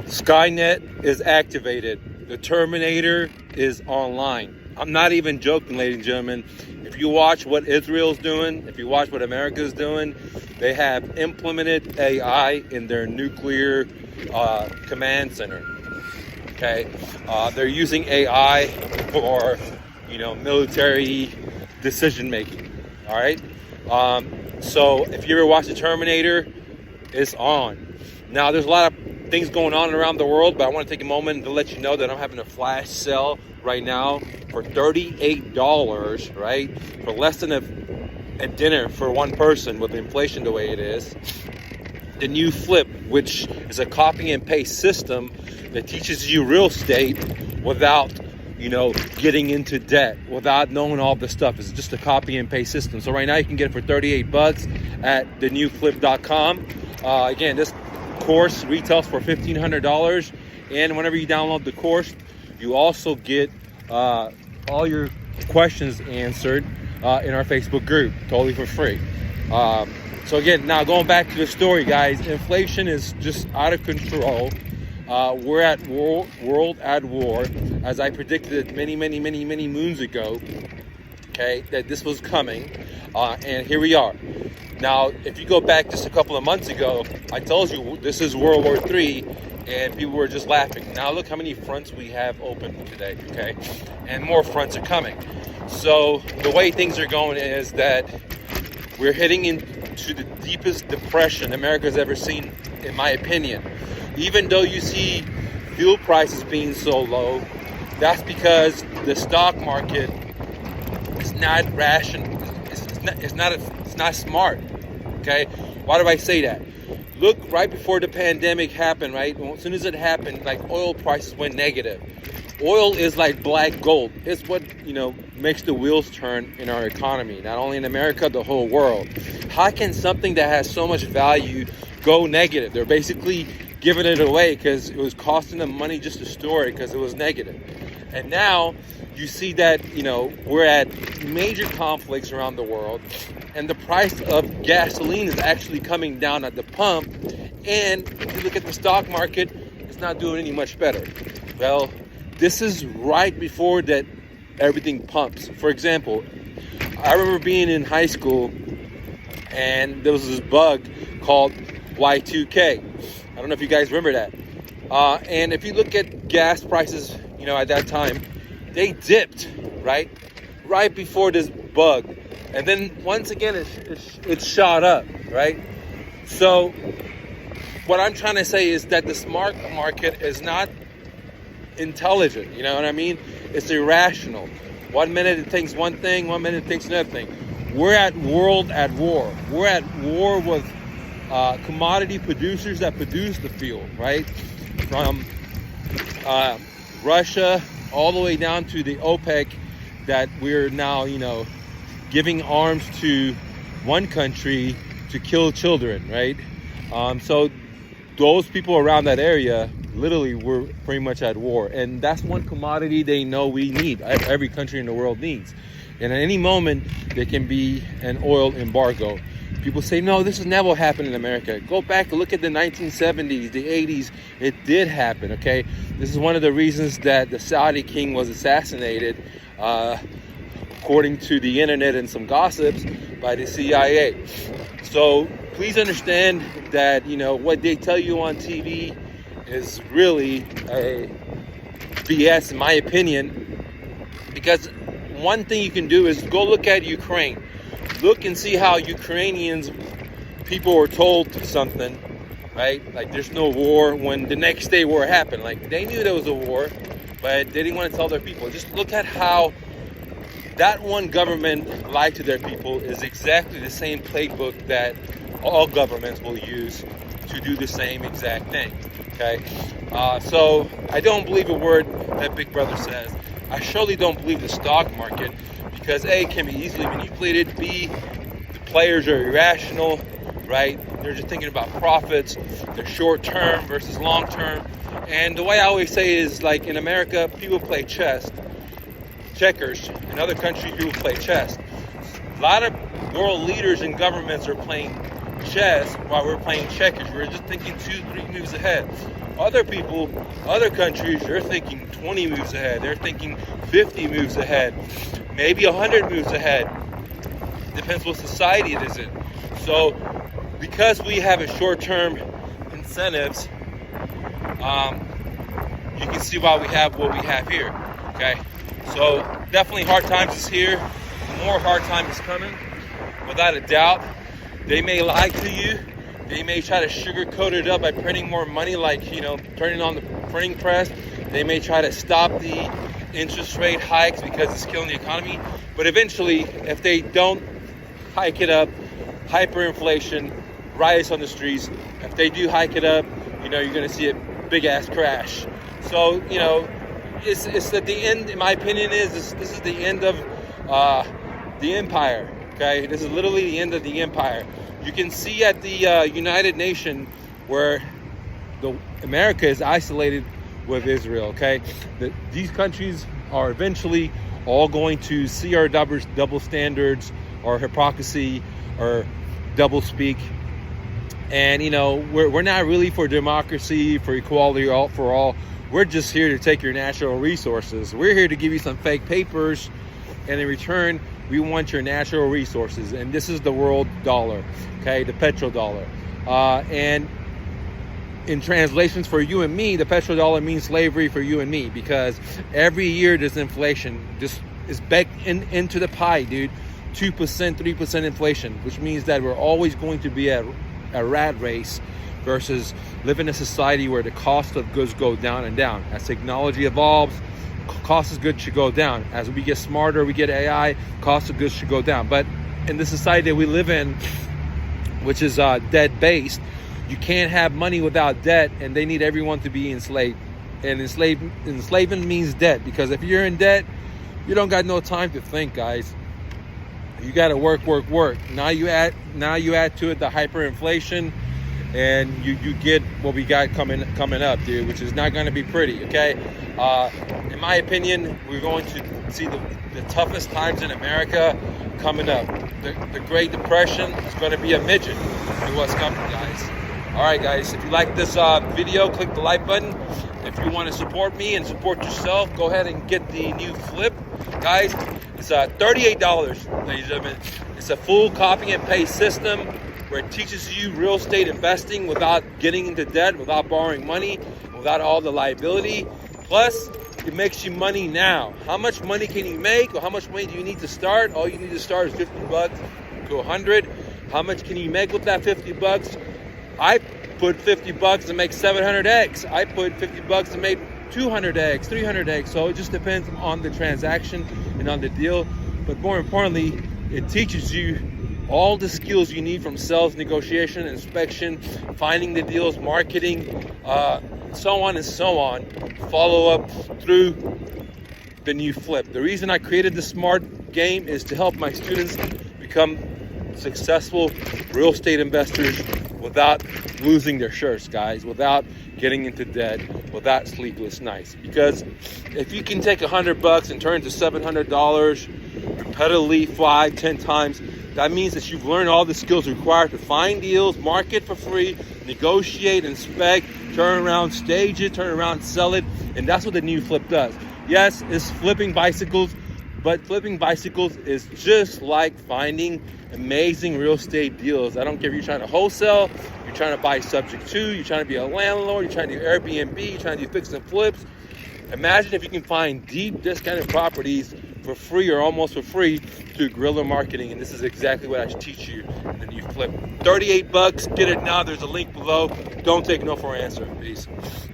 Skynet is activated. The Terminator is online. I'm not even joking, ladies and gentlemen. If you watch what Israel's doing, if you watch what America's doing, they have implemented AI in their nuclear command center. Okay, they're using AI for, military decision making. All right. So if you ever watch the Terminator, it's on. Now there's a lot of things going on around the world, but I want to take a moment to let you know that I'm having a flash sale right now for $38, right? For less than a dinner for one person with inflation the way it is. The new Flip, which is a copy and paste system that teaches you real estate without, getting into debt, without knowing all the stuff. It's just a copy and paste system. So right now you can get it for $38 at thenewflip.com. Again, this course retails for $1,500, and whenever you download the course, you also get all your questions answered in our Facebook group, totally for free. So again, now going back to the story, guys, inflation is just out of control. We're at world at war, as I predicted many moons ago. Okay, that this was coming, and here we are. Now, if you go back just a couple of months ago, I told you this is World War III, and people were just laughing. Now look how many fronts we have open today, okay? And more fronts are coming. So the way things are going is that we're heading into the deepest depression America's ever seen, in my opinion. Even though you see fuel prices being so low, that's because the stock market is not rational. It's not smart. Okay, why do I say that? Look, right before the pandemic happened, right? As soon as it happened, like oil prices went negative. Oil is like black gold. It's what, makes the wheels turn in our economy, not only in America, the whole world. How can something that has so much value go negative? They're basically giving it away because it was costing them money just to store it because it was negative. And now you see that, we're at major conflicts around the world, and the price of gasoline is actually coming down at the pump. And if you look at the stock market, it's not doing any much better. Well, this is right before that everything pumps. For example, I remember being in high school, and there was this bug called Y2K. I don't know if you guys remember that. And if you look at gas prices, at that time, they dipped, right before this bug. And then once again, it shot up, right? So what I'm trying to say is that the smart market is not intelligent, you know what I mean? It's irrational. 1 minute it thinks one thing, 1 minute it thinks another thing. We're at war. We're at war with commodity producers that produce the fuel, right? From Russia all the way down to the OPEC that we're now, giving arms to one country to kill children, right? So those people around that area literally were pretty much at war. And that's one commodity they know we need, every country in the world needs. And at any moment, there can be an oil embargo. People say, no, this has never happened in America. Go back and look at the 1970s, the 80s. It did happen, okay? This is one of the reasons that the Saudi king was assassinated, according to the internet and some gossips, by the CIA. So please understand that, what they tell you on TV is really a BS, in my opinion. Because one thing you can do is go look at Ukraine. Look and see how Ukrainians people were told something, right? Like there's no war, when the next day war happened. Like they knew there was a war, but they didn't want to tell their people. Just look at how that one government lied to their people. Is exactly the same playbook that all governments will use to do the same exact thing. Okay, so I don't believe a word that Big Brother says. I surely don't believe the stock market, because A, it can be easily manipulated, B, the players are irrational, right? They're just thinking about profits, they're short term versus long term. And the way I always say is, like in America, people play checkers. In other countries, people play chess. A lot of world leaders and governments are playing chess while we're playing checkers. We're just thinking 2-3 moves ahead. Other people, other countries, they're thinking 20 moves ahead. They're thinking 50 moves ahead, maybe 100 moves ahead. Depends what society it is in. So because we have a short-term incentives, you can see why we have what we have here. Okay, so definitely hard times is here. More hard times is coming, without a doubt. They may lie to you. They may try to sugarcoat it up by printing more money, like, turning on the printing press. They may try to stop the interest rate hikes because it's killing the economy. But eventually, if they don't hike it up, hyperinflation, riots on the streets. If they do hike it up, you're going to see a big ass crash. So, it's at the end. In my opinion, this is the end of the empire. Okay, this is literally the end of the empire. You can see at the United Nations where America is isolated with Israel. Okay, these countries are eventually all going to see our double standards, or hypocrisy, or double speak. And we're not really for democracy, for equality, for all. We're just here to take your natural resources. We're here to give you some fake papers, and in return, we want your natural resources. And this is the world dollar, okay, the petrodollar. And in translations for you and me, the petrodollar means slavery for you and me, because every year there's inflation. This is baked into the pie, dude. 2%, 3% inflation, which means that we're always going to be at a rat race versus live in a society where the cost of goods go down and down. As technology evolves, cost of goods should go down. As we get smarter, we get AI, cost of goods should go down. But in the society that we live in, which is debt-based, you can't have money without debt, and they need everyone to be enslaved. And enslavement means debt, because if you're in debt, you don't got no time to think, guys. You got to work. Now you add to it the hyperinflation, and you get what we got coming up, dude, which is not going to be pretty. Okay, in my opinion, we're going to see the toughest times in America coming up. The Great Depression is going to be a midget to what's coming, guys. All right, guys, if you like this video, click the like button. If you want to support me and support yourself, go ahead and get the new flip, guys. It's $38, ladies and gentlemen. It's a full copy and paste system where it teaches you real estate investing without getting into debt, without borrowing money, without all the liability. Plus, it makes you money now. How much money can you make, or how much money do you need to start? All you need to start is $50 to $100. How much can you make with that $50? I put 50 bucks to make 700 eggs. I put 50 bucks to make 200 eggs, 300 eggs. So it just depends on the transaction and on the deal. But more importantly, it teaches you all the skills you need, from sales, negotiation, inspection, finding the deals, marketing, so on and so on. Follow up through the new flip. The reason I created the smart game is to help my students become successful real estate investors without losing their shirts, guys, without getting into debt, without sleepless nights. Because if you can take $100 and turn it to $700 repetitively 5-10 times, that means that you've learned all the skills required to find deals, market for free, negotiate, inspect, turn around, stage it, turn around, sell it. And that's what the new flip does. Yes, it's flipping bicycles, but flipping bicycles is just like finding amazing real estate deals. I don't care if you're trying to wholesale, you're trying to buy subject to, you're trying to be a landlord, you're trying to do Airbnb, you're trying to do fix and flips. Imagine if you can find deep discounted properties for free or almost for free through guerrilla marketing. And this is exactly what I teach you in the new flip. $38, get it now. There's a link below. Don't take no for an answer. Peace.